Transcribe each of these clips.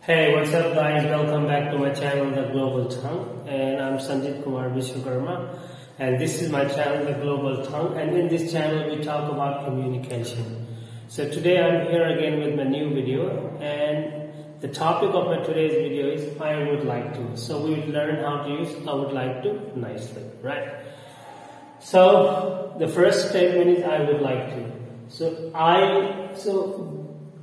Hey, what's up guys? Welcome back to my channel, The Global Tongue, and I'm Sanjit Kumar Vishwakarma, and this is my channel, The Global Tongue, and in this channel we talk about communication. So today I'm here again with my new video, and the topic of my today's video is I would like to. So we will learn how to use I would like to nicely, right? So the first statement is I would like to.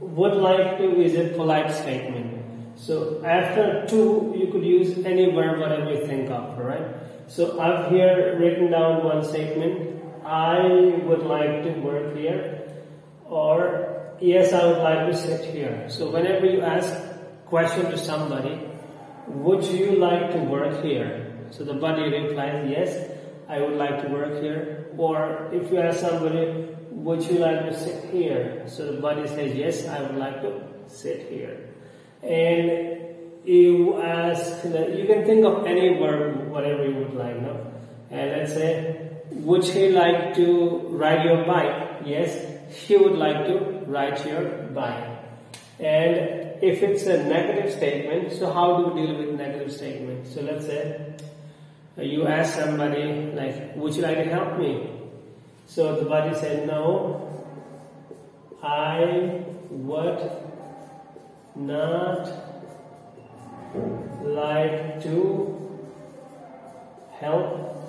Would like to is a polite statement. So after to, you could use any verb, whatever you think of, right? So I've here written down one statement. I would like to work here, or yes, I would like to sit here. So whenever you ask question to somebody, would you like to work here? So the body replies, yes, I would like to work here. Or if you ask somebody, would you like to sit here? So the body says, yes, I would like to sit here. And you ask, you can think of any verb, whatever you would like, no? And let's say, would he like to ride your bike? Yes, he would like to ride your bike. And if it's a negative statement, so how do we deal with negative statements? So let's say, you ask somebody like, would you like to help me? So the body said, no, I would not like to help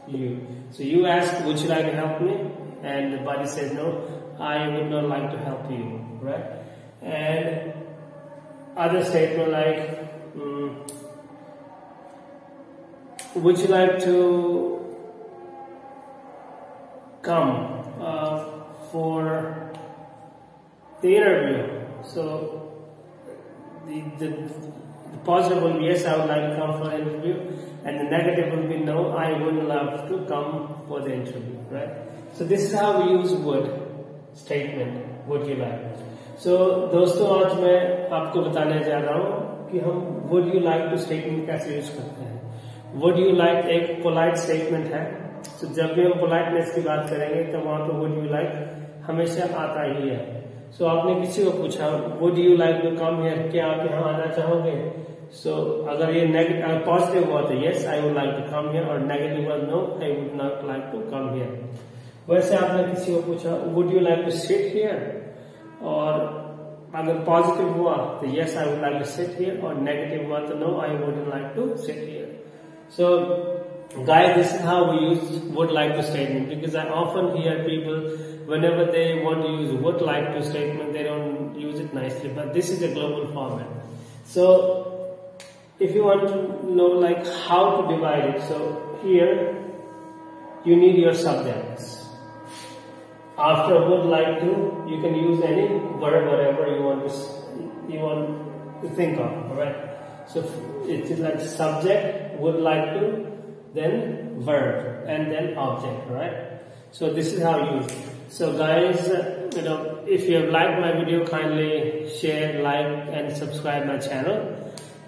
you. So you ask, would you like to help me? And the body said, no, I would not like to help you, right? And other statement like, would you like to come for the interview? So the positive will be yes, I would like to come for an interview, and the negative will be no, I wouldn't love to come for the interview, right? So this is how we use would statement, would you like. So दोस्तों आज मैं आपको बताने जा रहा हूँ कि हम would you like to statement कैसे यूज करते हैं. Would you like एक polite statement है. So जब भी हम politeness की बात करेंगे तो वहाँ पे would you like हमेशा आता ही है. So आपने किसी को पूछा would you like to come here, क्या आप यहाँ आना चाहोगे? So अगर ये negative positive हुआ तो yes, I would like to come here, और negative हुआ no, I would not like to come here. वैसे आपने किसी को पूछा would you like to sit here, और अगर positive हुआ तो yes, I would like to sit here, और negative हुआ तो no, I wouldn't like to sit here. So guys, this is how we use would like to statement, because I often hear people whenever they want to use would like to statement, they don't use it nicely, but this is a global format. So if you want to know like how to divide it, so here you need your subjects. After would like to, you can use any verb, whatever you want to think of, alright? So it is like subject, would like to, then verb, and then object, right? So this is how you use it. So guys, if you have liked my video, kindly share, like, and subscribe my channel.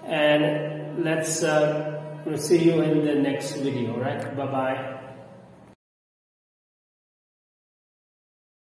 And let's see you in the next video, right? Bye bye.